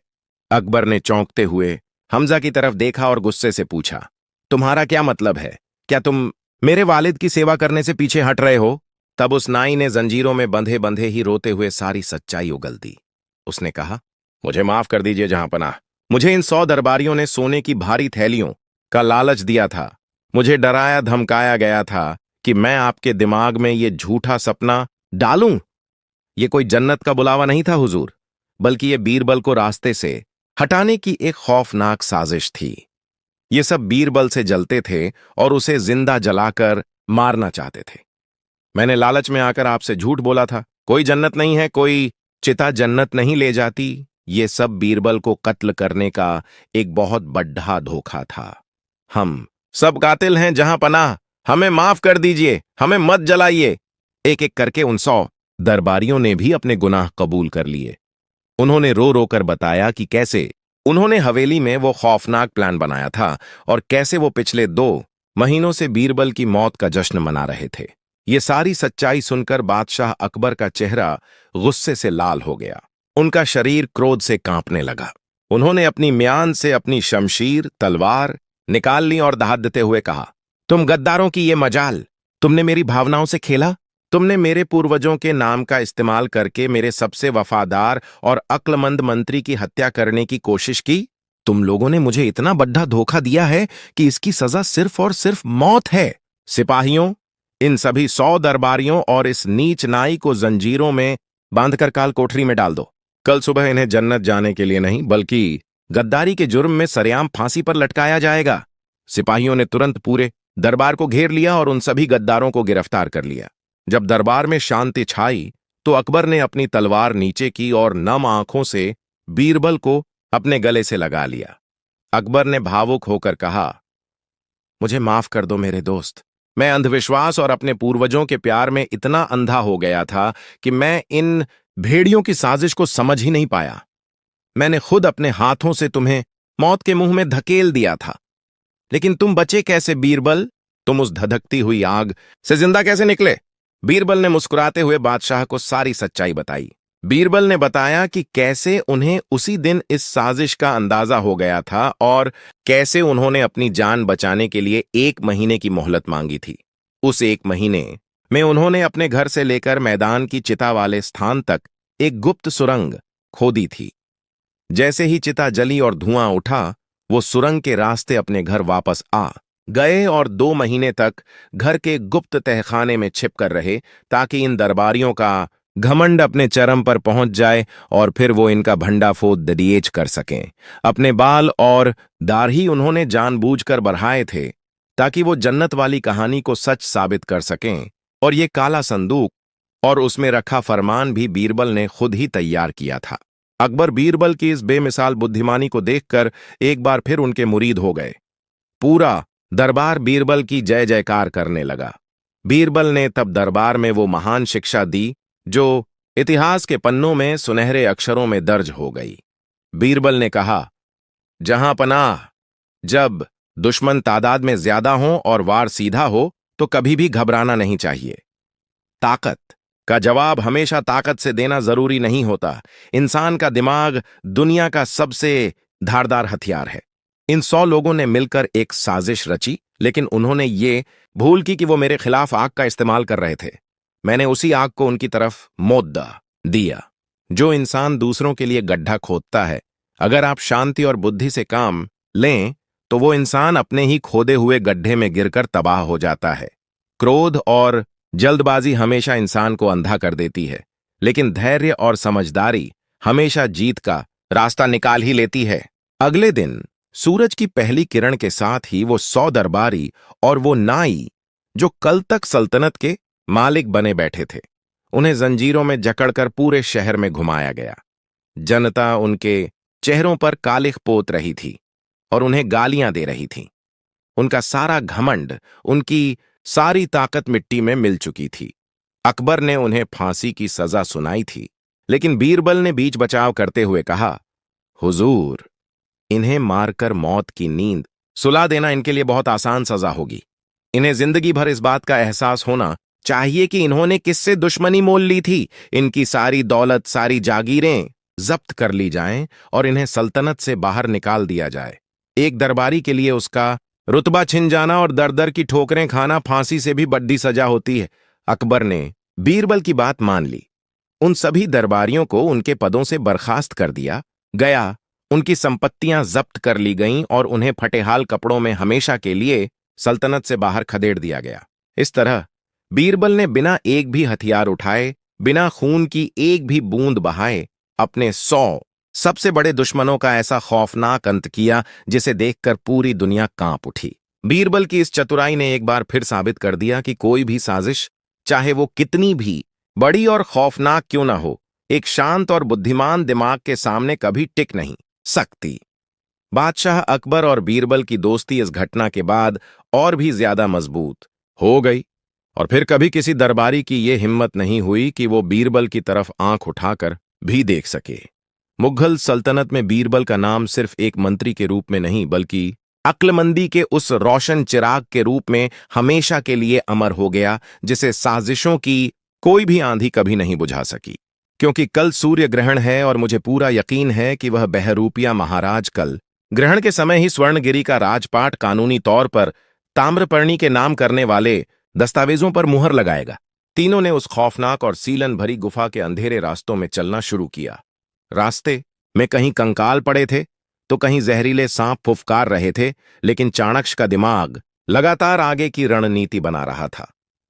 अकबर ने चौंकते हुए हमजा की तरफ देखा और गुस्से से पूछा, तुम्हारा क्या मतलब है? क्या तुम मेरे वालिद की सेवा करने से पीछे हट रहे हो? तब उस नाई ने जंजीरों में बंधे बंधे ही रोते हुए सारी सच्चाई उगल दी। उसने कहा, मुझे माफ कर दीजिए जहांपनाह। मुझे इन 100 दरबारियों ने सोने की भारी थैलियों का लालच दिया था। मुझे डराया धमकाया गया था कि मैं आपके दिमाग में ये झूठा सपना डालूं। ये कोई जन्नत का बुलावा नहीं था हुजूर, बल्कि ये बीरबल को रास्ते से हटाने की एक खौफनाक साजिश थी। ये सब बीरबल से जलते थे और उसे जिंदा जलाकर मारना चाहते थे। मैंने लालच में आकर आपसे झूठ बोला था। कोई जन्नत नहीं है, कोई चिता जन्नत नहीं ले जाती। ये सब बीरबल को कत्ल करने का एक बहुत बड़ा धोखा था। हम सब कातिल हैं जहां पनाह, हमें माफ कर दीजिए, हमें मत जलाइए। एक एक करके उन 100 दरबारियों ने भी अपने गुनाह कबूल कर लिए। उन्होंने रो रो कर बताया कि कैसे उन्होंने हवेली में वो खौफनाक प्लान बनाया था और कैसे वो पिछले 2 महीनों से बीरबल की मौत का जश्न मना रहे थे। ये सारी सच्चाई सुनकर बादशाह अकबर का चेहरा गुस्से से लाल हो गया। उनका शरीर क्रोध से कांपने लगा। उन्होंने अपनी म्यान से अपनी शमशीर तलवार निकाल ली और दहाड़ते हुए कहा, तुम गद्दारों की ये मजाल! तुमने मेरी भावनाओं से खेला। तुमने मेरे पूर्वजों के नाम का इस्तेमाल करके मेरे सबसे वफादार और अक्लमंद मंत्री की हत्या करने की कोशिश की। तुम लोगों ने मुझे इतना बड़ा धोखा दिया है कि इसकी सजा सिर्फ और सिर्फ मौत है। सिपाहियों, इन सभी 100 दरबारियों और इस नीच नाई को जंजीरों में बांधकर काल कोठरी में डाल दो। कल सुबह इन्हें जन्नत जाने के लिए नहीं, बल्कि गद्दारी के जुर्म में सरेआम फांसी पर लटकाया जाएगा। सिपाहियों ने तुरंत पूरे दरबार को घेर लिया और उन सभी गद्दारों को गिरफ्तार कर लिया। जब दरबार में शांति छाई तो अकबर ने अपनी तलवार नीचे की और नम आंखों से बीरबल को अपने गले से लगा लिया। अकबर ने भावुक होकर कहा, मुझे माफ कर दो मेरे दोस्त। मैं अंधविश्वास और अपने पूर्वजों के प्यार में इतना अंधा हो गया था कि मैं इन भेड़ियों की साजिश को समझ ही नहीं पाया। मैंने खुद अपने हाथों से तुम्हें मौत के मुंह में धकेल दिया था। लेकिन तुम बचे कैसे बीरबल? तुम उस धधकती हुई आग से जिंदा कैसे निकले? बीरबल ने मुस्कुराते हुए बादशाह को सारी सच्चाई बताई। बीरबल ने बताया कि कैसे उन्हें उसी दिन इस साजिश का अंदाजा हो गया था और कैसे उन्होंने अपनी जान बचाने के लिए 1 महीने की मोहलत मांगी थी। उस 1 महीने में उन्होंने अपने घर से लेकर मैदान की चिता वाले स्थान तक एक गुप्त सुरंग खोदी थी। जैसे ही चिता जली और धुआं उठा, वो सुरंग के रास्ते अपने घर वापस आ गए और 2 महीने तक घर के गुप्त तहखाने में छिपकर रहे, ताकि इन दरबारियों का घमंड अपने चरम पर पहुंच जाए और फिर वो इनका भंडाफोड़ दरिएज कर सकें। अपने बाल और दाढ़ी उन्होंने जानबूझकर बढ़ाए थे ताकि वो जन्नत वाली कहानी को सच साबित कर सकें। और ये काला संदूक और उसमें रखा फरमान भी बीरबल ने खुद ही तैयार किया था। अकबर बीरबल की इस बेमिसाल बुद्धिमानी को देखकर एक बार फिर उनके मुरीद हो गए। पूरा दरबार बीरबल की जय जयकार करने लगा। बीरबल ने तब दरबार में वो महान शिक्षा दी जो इतिहास के पन्नों में सुनहरे अक्षरों में दर्ज हो गई। बीरबल ने कहा, जहां पनाह, जब दुश्मन तादाद में ज्यादा हो और वार सीधा हो तो कभी भी घबराना नहीं चाहिए। ताकत का जवाब हमेशा ताकत से देना जरूरी नहीं होता। इंसान का दिमाग दुनिया का सबसे धारदार हथियार है। इन 100 लोगों ने मिलकर एक साजिश रची, लेकिन उन्होंने ये भूल की कि वो मेरे खिलाफ आग का इस्तेमाल कर रहे थे। मैंने उसी आग को उनकी तरफ मोद्दा दिया। जो इंसान दूसरों के लिए गड्ढा खोदता है, अगर आप शांति और बुद्धि से काम लें तो वो इंसान अपने ही खोदे हुए गड्ढे में गिरकर तबाह हो जाता है। क्रोध और जल्दबाजी हमेशा इंसान को अंधा कर देती है, लेकिन धैर्य और समझदारी हमेशा जीत का रास्ता निकाल ही लेती है। अगले दिन सूरज की पहली किरण के साथ ही वो 100 दरबारी और वो नाई जो कल तक सल्तनत के मालिक बने बैठे थे, उन्हें जंजीरों में जकड़कर पूरे शहर में घुमाया गया। जनता उनके चेहरों पर कालिख पोत रही थी और उन्हें गालियां दे रही थी। उनका सारा घमंड, उनकी सारी ताकत मिट्टी में मिल चुकी थी। अकबर ने उन्हें फांसी की सजा सुनाई थी, लेकिन बीरबल ने बीच बचाव करते हुए कहा, हुजूर, इन्हें मारकर मौत की नींद सुला देना इनके लिए बहुत आसान सजा होगी। इन्हें जिंदगी भर इस बात का एहसास होना चाहिए कि इन्होंने किससे दुश्मनी मोल ली थी। इनकी सारी दौलत, सारी जागीरें जब्त कर ली जाएं और इन्हें सल्तनत से बाहर निकाल दिया जाए। एक दरबारी के लिए उसका रुतबा छिन जाना और दर दर की ठोकरें खाना फांसी से भी बड्डी सजा होती है। अकबर ने बीरबल की बात मान ली। उन सभी दरबारियों को उनके पदों से बर्खास्त कर दिया गया, उनकी संपत्तियां जब्त कर ली गईं और उन्हें फटेहाल कपड़ों में हमेशा के लिए सल्तनत से बाहर खदेड़ दिया गया। इस तरह बीरबल ने बिना एक भी हथियार उठाए, बिना खून की एक भी बूंद बहाए, अपने 100 सबसे बड़े दुश्मनों का ऐसा खौफनाक अंत किया जिसे देखकर पूरी दुनिया कांप उठी। बीरबल की इस चतुराई ने एक बार फिर साबित कर दिया कि कोई भी साजिश, चाहे वो कितनी भी बड़ी और खौफनाक क्यों ना हो, एक शांत और बुद्धिमान दिमाग के सामने कभी टिक नहीं सकती। बादशाह अकबर और बीरबल की दोस्ती इस घटना के बाद और भी ज्यादा मजबूत हो गई और फिर कभी किसी दरबारी की यह हिम्मत नहीं हुई कि वो बीरबल की तरफ आंख उठाकर भी देख सके। मुगल सल्तनत में बीरबल का नाम सिर्फ एक मंत्री के रूप में नहीं बल्कि अक्लमंदी के उस रोशन चिराग के रूप में हमेशा के लिए अमर हो गया जिसे साजिशों की कोई भी आंधी कभी नहीं बुझा सकी। क्योंकि कल सूर्य ग्रहण है और मुझे पूरा यकीन है कि वह बहरूपिया महाराज कल ग्रहण के समय ही स्वर्णगिरी का राजपाट कानूनी तौर पर ताम्रपर्णी के नाम करने वाले दस्तावेजों पर मुहर लगाएगा। तीनों ने उस खौफनाक और सीलन भरी गुफा के अंधेरे रास्तों में चलना शुरू किया। रास्ते में कहीं कंकाल पड़े थे तो कहीं जहरीले सांप फुफकार रहे थे, लेकिन चाणक्य का दिमाग लगातार आगे की रणनीति बना रहा था।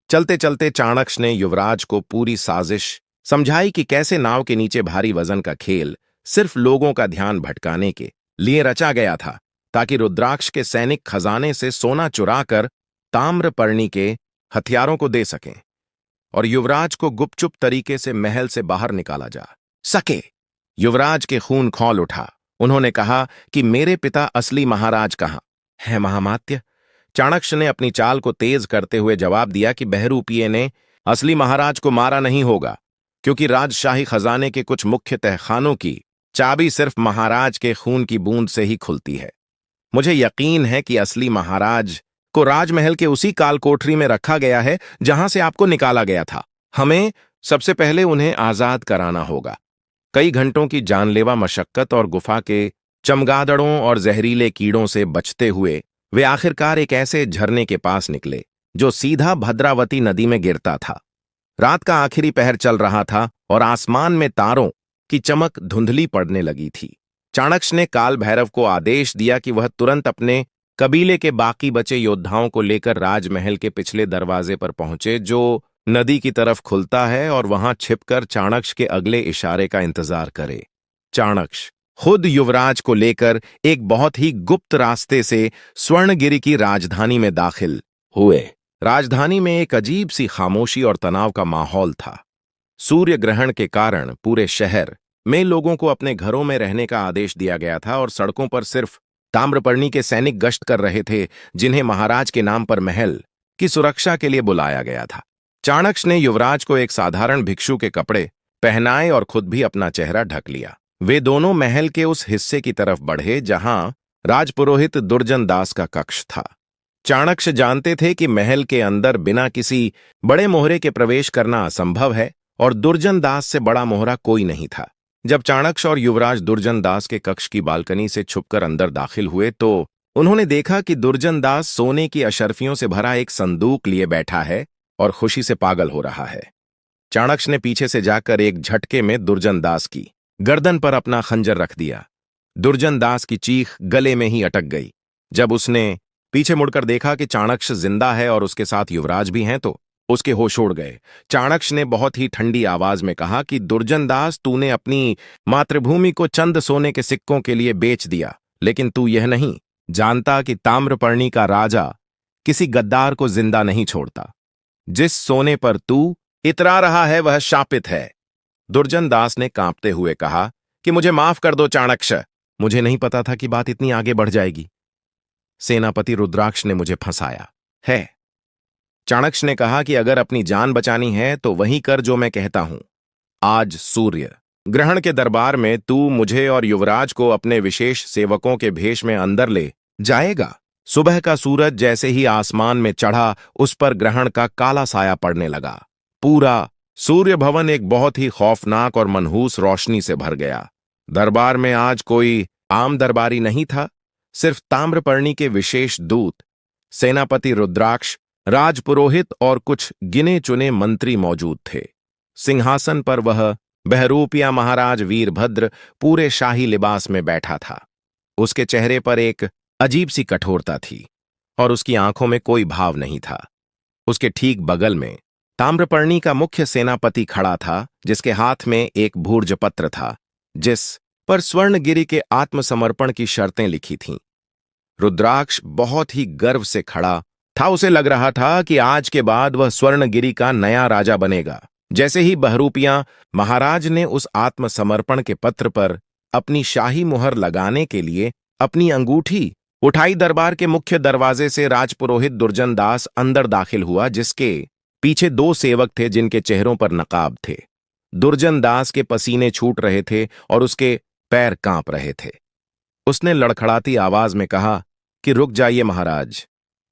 चलते चलते चाणक्य ने युवराज को पूरी साजिश समझाई कि कैसे नाव के नीचे भारी वजन का खेल सिर्फ लोगों का ध्यान भटकाने के लिए रचा गया था, ताकि रुद्राक्ष के सैनिक खजाने से सोना चुराकर ताम्रपर्णी के हथियारों को दे सकें और युवराज को गुपचुप तरीके से महल से बाहर निकाला जा सके। युवराज के खून खौल उठा। उन्होंने कहा कि मेरे पिता असली महाराज कहाँ है महामात्य? चाणक्य ने अपनी चाल को तेज करते हुए जवाब दिया कि बहरूपिये ने असली महाराज को मारा नहीं होगा, क्योंकि राजशाही खजाने के कुछ मुख्य तहखानों की चाबी सिर्फ महाराज के खून की बूंद से ही खुलती है। मुझे यकीन है कि असली महाराज को राजमहल के उसी कालकोठरी में रखा गया है जहां से आपको निकाला गया था। हमें सबसे पहले उन्हें आजाद कराना होगा। कई घंटों की जानलेवा मशक्कत और गुफा के चमगादड़ों और जहरीले कीड़ों से बचते हुए वे आखिरकार एक ऐसे झरने के पास निकले जो सीधा भद्रावती नदी में गिरता था। रात का आखिरी पहर चल रहा था और आसमान में तारों की चमक धुंधली पड़ने लगी थी। चाणक्य ने काल भैरव को आदेश दिया कि वह तुरंत अपने कबीले के बाकी बचे योद्धाओं को लेकर राजमहल के पिछले दरवाजे पर पहुंचे जो नदी की तरफ खुलता है, और वहां छिपकर चाणक्य के अगले इशारे का इंतजार करे। चाणक्य खुद युवराज को लेकर एक बहुत ही गुप्त रास्ते से स्वर्णगिरी की राजधानी में दाखिल हुए। राजधानी में एक अजीब सी खामोशी और तनाव का माहौल था। सूर्य ग्रहण के कारण पूरे शहर में लोगों को अपने घरों में रहने का आदेश दिया गया था और सड़कों पर सिर्फ ताम्रपर्णी के सैनिक गश्त कर रहे थे, जिन्हें महाराज के नाम पर महल की सुरक्षा के लिए बुलाया गया था। चाणक्य ने युवराज को एक साधारण भिक्षु के कपड़े पहनाए और खुद भी अपना चेहरा ढक लिया। वे दोनों महल के उस हिस्से की तरफ बढ़े जहां राजपुरोहित दुर्जन दास का कक्ष था। चाणक्य जानते थे कि महल के अंदर बिना किसी बड़े मोहरे के प्रवेश करना असंभव है और दुर्जन दास से बड़ा मोहरा कोई नहीं था। जब चाणक्य और युवराज दुर्जन दास के कक्ष की बालकनी से छुपकर अंदर दाखिल हुए तो उन्होंने देखा कि दुर्जन दास सोने की अशर्फियों से भरा एक संदूक लिए बैठा है और खुशी से पागल हो रहा है। चाणक्य ने पीछे से जाकर एक झटके में दुर्जन दास की गर्दन पर अपना खंजर रख दिया। दुर्जन दास की चीख गले में ही अटक गई। जब उसने पीछे मुड़कर देखा कि चाणक्य जिंदा है और उसके साथ युवराज भी हैं तो उसके होश उड़ गए। चाणक्य ने बहुत ही ठंडी आवाज में कहा कि दुर्जन दास, तूने अपनी मातृभूमि को चंद सोने के सिक्कों के लिए बेच दिया, लेकिन तू यह नहीं जानता कि ताम्रपर्णी का राजा किसी गद्दार को जिंदा नहीं छोड़ता। जिस सोने पर तू इतरा रहा है वह शापित है। दुर्जन दास ने कांपते हुए कहा कि मुझे माफ कर दो चाणक्य, मुझे नहीं पता था कि बात इतनी आगे बढ़ जाएगी। सेनापति रुद्राक्ष ने मुझे फंसाया है। चाणक्य ने कहा कि अगर अपनी जान बचानी है तो वही कर जो मैं कहता हूं। आज सूर्य ग्रहण के दरबार में तू मुझे और युवराज को अपने विशेष सेवकों के भेष में अंदर ले जाएगा। सुबह का सूरज जैसे ही आसमान में चढ़ा, उस पर ग्रहण का काला साया पड़ने लगा। पूरा सूर्य भवन एक बहुत ही खौफनाक और मनहूस रोशनी से भर गया। दरबार में आज कोई आम दरबारी नहीं था। सिर्फ ताम्रपर्णी के विशेष दूत, सेनापति रुद्राक्ष, राजपुरोहित और कुछ गिने चुने मंत्री मौजूद थे। सिंहासन पर वह बहरूपिया महाराज वीरभद्र पूरे शाही लिबास में बैठा था। उसके चेहरे पर एक अजीब सी कठोरता थी और उसकी आंखों में कोई भाव नहीं था। उसके ठीक बगल में ताम्रपर्णी का मुख्य सेनापति खड़ा था, जिसके हाथ में एक भूर्जपत्र था जिस पर स्वर्णगिरि के आत्मसमर्पण की शर्तें लिखी थीं। रुद्राक्ष बहुत ही गर्व से खड़ा था। उसे लग रहा था कि आज के बाद वह स्वर्णगिरि का नया राजा बनेगा। जैसे ही बहरूपिया महाराज ने उस आत्मसमर्पण के पत्र पर अपनी शाही मुहर लगाने के लिए अपनी अंगूठी उठाई, दरबार के मुख्य दरवाजे से राजपुरोहित दुर्जन दास अंदर दाखिल हुआ, जिसके पीछे 2 सेवक थे जिनके चेहरों पर नकाब थे। दुर्जन दास के पसीने छूट रहे थे और उसके पैर कांप रहे थे। उसने लड़खड़ाती आवाज में कहा कि रुक जाइए महाराज,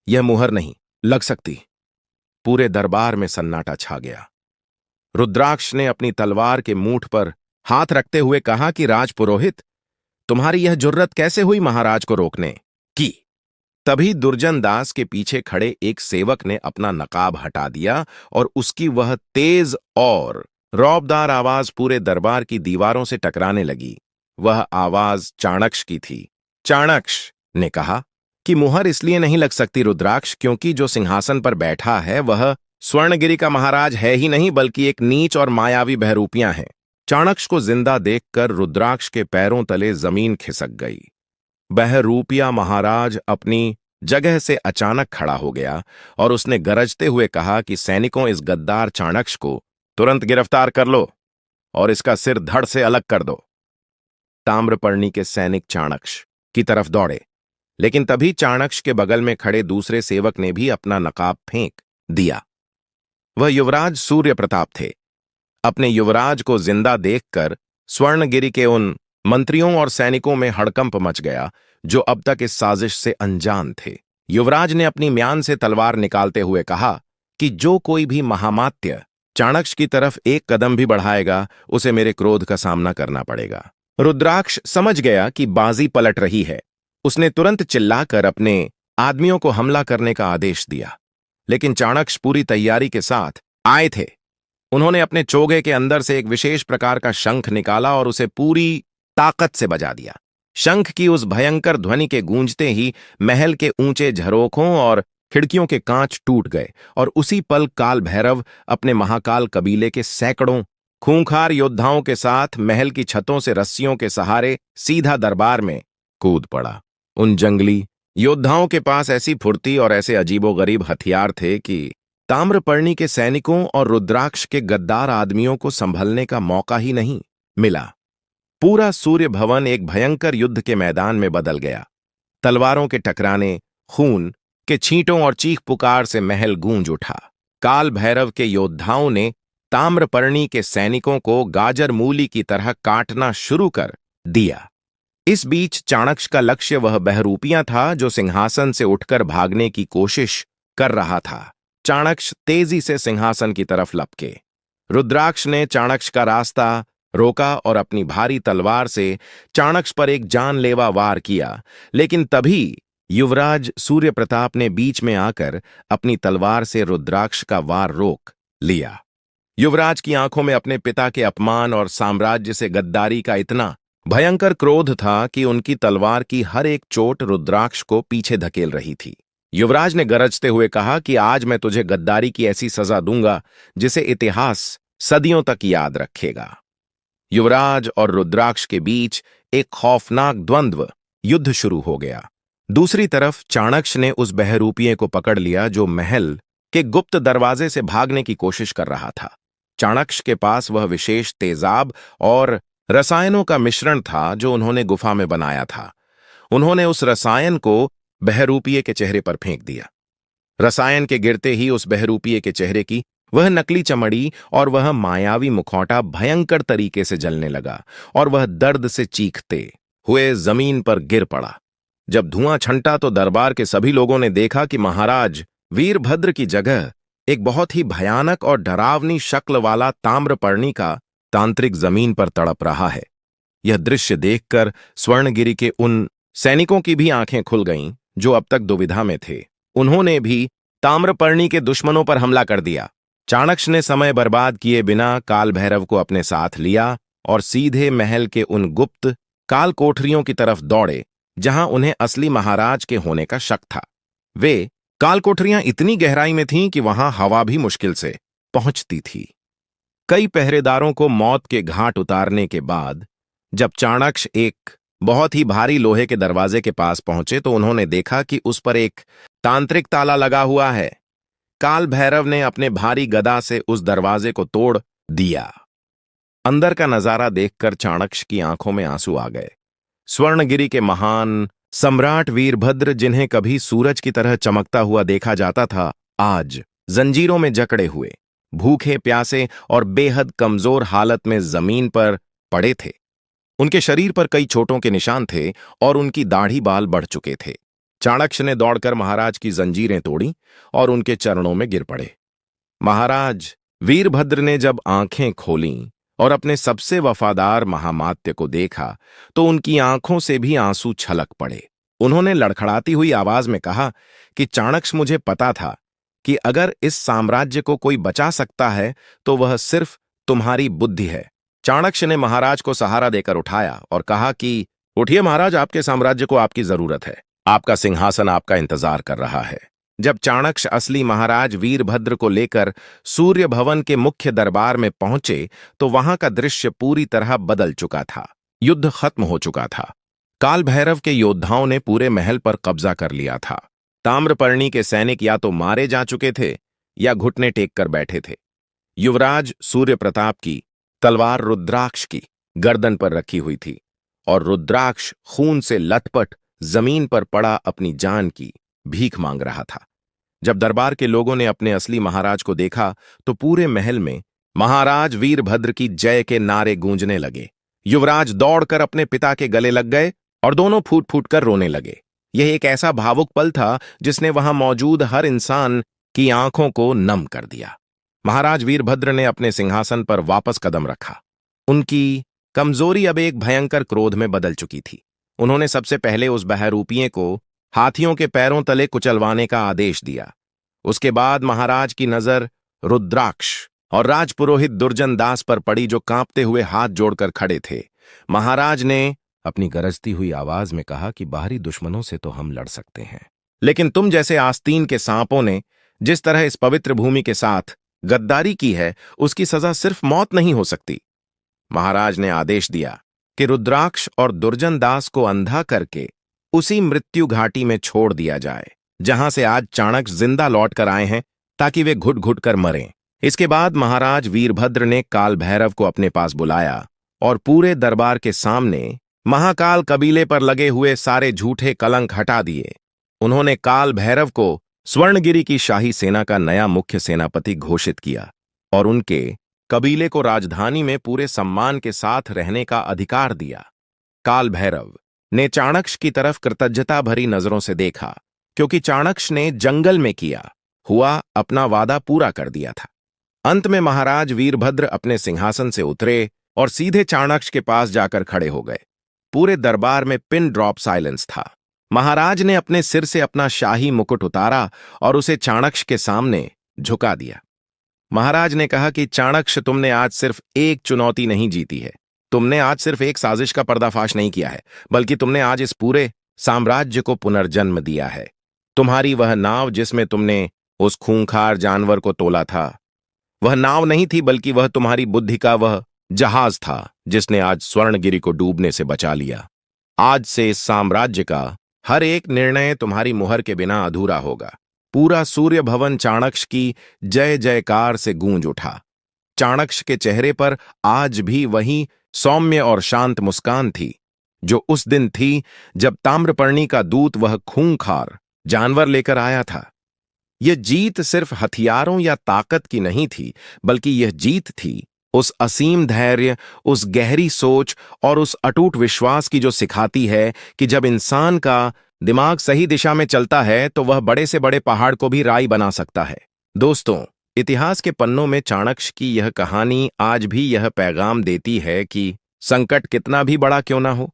यह मुहर नहीं लग सकती। पूरे दरबार में सन्नाटा छा गया। रुद्राक्ष ने अपनी तलवार के मूठ पर हाथ रखते हुए कहा कि राजपुरोहित, तुम्हारी यह जुर्रत कैसे हुई महाराज को रोकने की? तभी दुर्जन दास के पीछे खड़े एक सेवक ने अपना नकाब हटा दिया और उसकी वह तेज और रौबदार आवाज पूरे दरबार की दीवारों से टकराने लगी। वह आवाज चाणक्य की थी। चाणक्य ने कहा कि मुहर इसलिए नहीं लग सकती रुद्राक्ष, क्योंकि जो सिंहासन पर बैठा है वह स्वर्णगिरि का महाराज है ही नहीं, बल्कि एक नीच और मायावी बहरूपियां हैं। चाणक्य को जिंदा देखकर रुद्राक्ष के पैरों तले जमीन खिसक गई। बहरूपिया महाराज अपनी जगह से अचानक खड़ा हो गया और उसने गरजते हुए कहा कि सैनिकों, इस गद्दार चाणक्य को तुरंत गिरफ्तार कर लो और इसका सिर धड़ से अलग कर दो। ताम्रपर्णी के सैनिक चाणक्य की तरफ दौड़े, लेकिन तभी चाणक्य के बगल में खड़े दूसरे सेवक ने भी अपना नकाब फेंक दिया। वह युवराज सूर्य प्रताप थे। अपने युवराज को जिंदा देखकर स्वर्णगिरि के उन मंत्रियों और सैनिकों में हड़कंप मच गया जो अब तक इस साजिश से अनजान थे। युवराज ने अपनी म्यान से तलवार निकालते हुए कहा कि जो कोई भी महामात्य चाणक्य की तरफ एक कदम भी बढ़ाएगा, उसे मेरे क्रोध का सामना करना पड़ेगा। रुद्राक्ष समझ गया कि बाजी पलट रही है। उसने तुरंत चिल्लाकर अपने आदमियों को हमला करने का आदेश दिया, लेकिन चाणक्य पूरी तैयारी के साथ आए थे। उन्होंने अपने चोगे के अंदर से एक विशेष प्रकार का शंख निकाला और उसे पूरी ताकत से बजा दिया। शंख की उस भयंकर ध्वनि के गूंजते ही महल के ऊंचे झरोखों और खिड़कियों के कांच टूट गए और उसी पल काल भैरव अपने महाकाल कबीले के सैकड़ों खूंखार योद्धाओं के साथ महल की छतों से रस्सियों के सहारे सीधा दरबार में कूद पड़ा। उन जंगली योद्धाओं के पास ऐसी फुर्ती और ऐसे अजीबोगरीब हथियार थे कि ताम्रपर्णी के सैनिकों और रुद्राक्ष के गद्दार आदमियों को संभलने का मौका ही नहीं मिला। पूरा सूर्य भवन एक भयंकर युद्ध के मैदान में बदल गया। तलवारों के टकराने, खून के छींटों और चीख पुकार से महल गूंज उठा। काल भैरव के योद्धाओं ने ताम्रपर्णी के सैनिकों को गाजर मूली की तरह काटना शुरू कर दिया। इस बीच चाणक्य का लक्ष्य वह बहरूपिया था जो सिंहासन से उठकर भागने की कोशिश कर रहा था। चाणक्य तेजी से सिंहासन की तरफ लपके। रुद्राक्ष ने चाणक्य का रास्ता रोका और अपनी भारी तलवार से चाणक्य पर एक जानलेवा वार किया, लेकिन तभी युवराज सूर्य प्रताप ने बीच में आकर अपनी तलवार से रुद्राक्ष का वार रोक लिया। युवराज की आंखों में अपने पिता के अपमान और साम्राज्य से गद्दारी का इतना भयंकर क्रोध था कि उनकी तलवार की हर एक चोट रुद्राक्ष को पीछे धकेल रही थी। युवराज ने गरजते हुए कहा कि आज मैं तुझे गद्दारी की ऐसी सजा दूंगा जिसे इतिहास सदियों तक याद रखेगा। युवराज और रुद्राक्ष के बीच एक खौफनाक द्वंद्व युद्ध शुरू हो गया। दूसरी तरफ चाणक्य ने उस बहरूपिये को पकड़ लिया जो महल के गुप्त दरवाजे से भागने की कोशिश कर रहा था। चाणक्य के पास वह विशेष तेजाब और रसायनों का मिश्रण था जो उन्होंने गुफा में बनाया था। उन्होंने उस रसायन को बहरूपिये के चेहरे पर फेंक दिया। रसायन के गिरते ही उस बहरूपिये के चेहरे की वह नकली चमड़ी और वह मायावी मुखौटा भयंकर तरीके से जलने लगा और वह दर्द से चीखते हुए जमीन पर गिर पड़ा। जब धुआं छंटा तो दरबार के सभी लोगों ने देखा कि महाराज वीरभद्र की जगह एक बहुत ही भयानक और डरावनी शक्ल वाला ताम्रपर्णी का तांत्रिक जमीन पर तड़प रहा है। यह दृश्य देखकर स्वर्णगिरि के उन सैनिकों की भी आंखें खुल गईं, जो अब तक दुविधा में थे। उन्होंने भी ताम्रपर्णी के दुश्मनों पर हमला कर दिया। चाणक्य ने समय बर्बाद किए बिना काल भैरव को अपने साथ लिया और सीधे महल के उन गुप्त काल कोठरियों की तरफ दौड़े जहां उन्हें असली महाराज के होने का शक था। वे काल कोठरियां इतनी गहराई में थीं कि वहां हवा भी मुश्किल से पहुंचती थी। कई पहरेदारों को मौत के घाट उतारने के बाद जब चाणक्य एक बहुत ही भारी लोहे के दरवाजे के पास पहुंचे तो उन्होंने देखा कि उस पर एक तांत्रिक ताला लगा हुआ है। काल भैरव ने अपने भारी गदा से उस दरवाजे को तोड़ दिया। अंदर का नजारा देखकर चाणक्य की आंखों में आंसू आ गए। स्वर्णगिरि के महान सम्राट वीरभद्र, जिन्हें कभी सूरज की तरह चमकता हुआ देखा जाता था, आज जंजीरों में जकड़े हुए, भूखे प्यासे और बेहद कमजोर हालत में जमीन पर पड़े थे। उनके शरीर पर कई चोटों के निशान थे और उनकी दाढ़ी बाल बढ़ चुके थे। चाणक्य ने दौड़कर महाराज की जंजीरें तोड़ी और उनके चरणों में गिर पड़े। महाराज वीरभद्र ने जब आंखें खोलीं और अपने सबसे वफादार महामात्य को देखा तो उनकी आंखों से भी आंसू छलक पड़े। उन्होंने लड़खड़ाती हुई आवाज में कहा कि चाणक्य, मुझे पता था कि अगर इस साम्राज्य को कोई बचा सकता है तो वह सिर्फ तुम्हारी बुद्धि है। चाणक्य ने महाराज को सहारा देकर उठाया और कहा कि उठिए महाराज, आपके साम्राज्य को आपकी जरूरत है। आपका सिंहासन आपका इंतजार कर रहा है। जब चाणक्य असली महाराज वीरभद्र को लेकर सूर्य भवन के मुख्य दरबार में पहुंचे तो वहां का दृश्य पूरी तरह बदल चुका था। युद्ध खत्म हो चुका था। काल भैरव के योद्धाओं ने पूरे महल पर कब्जा कर लिया था। ताम्रपर्णी के सैनिक या तो मारे जा चुके थे या घुटने टेक कर बैठे थे। युवराज सूर्य प्रताप की तलवार रुद्राक्ष की गर्दन पर रखी हुई थी और रुद्राक्ष खून से लथपथ जमीन पर पड़ा अपनी जान की भीख मांग रहा था। जब दरबार के लोगों ने अपने असली महाराज को देखा तो पूरे महल में महाराज वीरभद्र की जय के नारे गूंजने लगे। युवराज दौड़कर अपने पिता के गले लग गए और दोनों फूट फूट कर रोने लगे। यह एक ऐसा भावुक पल था जिसने वहां मौजूद हर इंसान की आंखों को नम कर दिया। महाराज वीरभद्र ने अपने सिंहासन पर वापस कदम रखा। उनकी कमजोरी अब एक भयंकर क्रोध में बदल चुकी थी। उन्होंने सबसे पहले उस बहरूपिये को हाथियों के पैरों तले कुचलवाने का आदेश दिया। उसके बाद महाराज की नजर रुद्राक्ष और राजपुरोहित दुर्जन दास पर पड़ी, जो कांपते हुए हाथ जोड़कर खड़े थे। महाराज ने अपनी गरजती हुई आवाज में कहा कि बाहरी दुश्मनों से तो हम लड़ सकते हैं, लेकिन तुम जैसे आस्तीन के सांपों ने जिस तरह इस पवित्र भूमि के साथ गद्दारी की है, उसकी सजा सिर्फ मौत नहीं हो सकती। महाराज ने आदेश दिया कि रुद्राक्ष और दुर्जन दास को अंधा करके उसी मृत्यु घाटी में छोड़ दिया जाए जहां से आज चाणक्य जिंदा लौट कर आए हैं, ताकि वे घुट घुट कर मरें। इसके बाद महाराज वीरभद्र ने काल भैरव को अपने पास बुलाया और पूरे दरबार के सामने महाकाल कबीले पर लगे हुए सारे झूठे कलंक हटा दिए। उन्होंने काल भैरव को स्वर्णगिरि की शाही सेना का नया मुख्य सेनापति घोषित किया और उनके कबीले को राजधानी में पूरे सम्मान के साथ रहने का अधिकार दिया। काल भैरव ने चाणक्य की तरफ कृतज्ञता भरी नजरों से देखा, क्योंकि चाणक्य ने जंगल में किया हुआ अपना वादा पूरा कर दिया था। अंत में महाराज वीरभद्र अपने सिंहासन से उतरे और सीधे चाणक्य के पास जाकर खड़े हो गए। पूरे दरबार में पिन ड्रॉप साइलेंस था। महाराज ने अपने सिर से अपना शाही मुकुट उतारा और उसे चाणक्य के सामने झुका दिया। महाराज ने कहा कि चाणक्य, तुमने आज सिर्फ एक चुनौती नहीं जीती है। तुमने आज सिर्फ एक साजिश का पर्दाफाश नहीं किया है, बल्कि तुमने आज इस पूरे साम्राज्य को पुनर्जन्म दिया है। तुम्हारी वह नाव जिसमें तुमने उस खूंखार जानवर को तोला था, वह नाव नहीं थी, बल्कि वह तुम्हारी बुद्धि का वह जहाज था जिसने आज स्वर्णगिरि को डूबने से बचा लिया। आज से इस साम्राज्य का हर एक निर्णय तुम्हारी मुहर के बिना अधूरा होगा। पूरा सूर्य भवन चाणक्य की जय जयकार से गूंज उठा। चाणक्य के चेहरे पर आज भी वही सौम्य और शांत मुस्कान थी जो उस दिन थी जब ताम्रपर्णी का दूत वह खूंखार जानवर लेकर आया था। यह जीत सिर्फ हथियारों या ताकत की नहीं थी, बल्कि यह जीत थी उस असीम धैर्य, उस गहरी सोच और उस अटूट विश्वास की, जो सिखाती है कि जब इंसान का दिमाग सही दिशा में चलता है तो वह बड़े से बड़े पहाड़ को भी राई बना सकता है। दोस्तों, इतिहास के पन्नों में चाणक्य की यह कहानी आज भी यह पैगाम देती है कि संकट कितना भी बड़ा क्यों ना हो,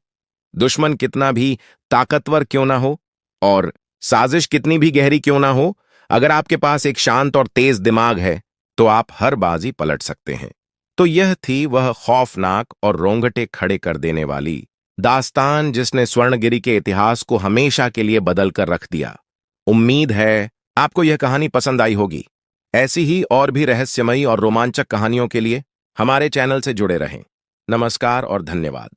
दुश्मन कितना भी ताकतवर क्यों ना हो और साजिश कितनी भी गहरी क्यों ना हो, अगर आपके पास एक शांत और तेज दिमाग है तो आप हर बाजी पलट सकते हैं। तो यह थी वह खौफनाक और रोंगटे खड़े कर देने वाली दास्तान जिसने स्वर्णगिरी के इतिहास को हमेशा के लिए बदल कर रख दिया। उम्मीद है आपको यह कहानी पसंद आई होगी। ऐसी ही और भी रहस्यमयी और रोमांचक कहानियों के लिए हमारे चैनल से जुड़े रहें। नमस्कार और धन्यवाद।